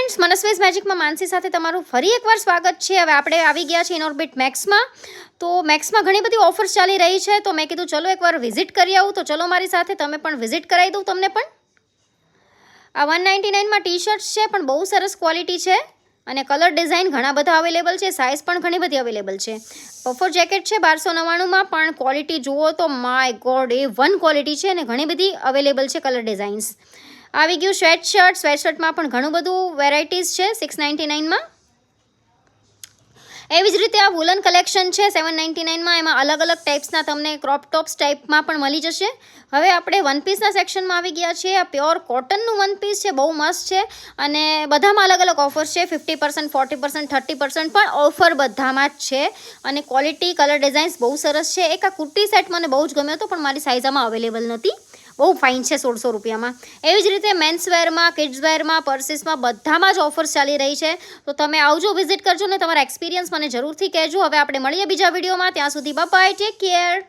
Friends, મનસ્વીઝ મેજિકમાં માનસી સાથે તમારું ફરી એકવાર સ્વાગત છે। હવે આપણે આવી ગયા છીએ ઇનઓર્બિટ મેક્સમાં। તો મેક્સમાં ઘણી બધી ઓફર્સ ચાલી રહી છે, તો મેં કીધું ચલો એકવાર વિઝિટ કરી આવું। તો ચલો મારી સાથે, તમે પણ વિઝિટ કરાવી દઉં તમને પણ। આ 199માં ટી શર્ટ્સ છે, પણ બહુ સરસ ક્વોલિટી છે અને કલર ડિઝાઇન ઘણા બધા અવેલેબલ છે, સાઇઝ પણ ઘણી બધી અવેલેબલ છે। પફર જેકેટ છે 1299માં, પણ ક્વોલિટી જુઓ તો માય ગોડ A1 ક્વોલિટી છે અને ઘણી બધી અવેલેબલ છે કલર ડિઝાઇન્સ। આવી ગયું સ્વેટશર્ટમાં પણ ઘણું બધું વેરાયટીઝ છે 699માં। એવી જ રીતે આ વુલન કલેક્શન છે 799માં, એમાં અલગ અલગ ટાઈપ્સના તમને ક્રોપ ટોપ્સ ટાઈપમાં પણ મળી જશે। હવે આપણે વન પીસના સેક્શનમાં આવી ગયા છીએ। આ પ્યોર કોટનનું વન પીસ છે, બહુ મસ્ત છે અને બધામાં અલગ અલગ ઓફર્સ છે। 50%, 40%, 30% પણ ઓફર બધામાં જ છે અને ક્વોલિટી, કલર ડિઝાઇન્સ બહુ સરસ છે। એક આ કુર્તી સેટ મને બહુ જ ગમ્યો હતો, પણ મારી સાઇઝ આમાં અવેલેબલ નહોતી। બહુ ફાઇન છે 1600 રૂપિયામાં। એવી જ રીતે મેન્સવેરમાં, કિડ્સવેરમાં, પર્સીસમાં બધામાં જ ઓફર્સ ચાલી રહી છે। તો તમે આવજો, વિઝિટ કરજો ને તમારા એક્સપિરિયન્સ મને જરૂરથી કહેજો। હવે આપણે મળીએ બીજા વિડીયોમાં, ત્યાં સુધી બાય બાય, ટેક કેર।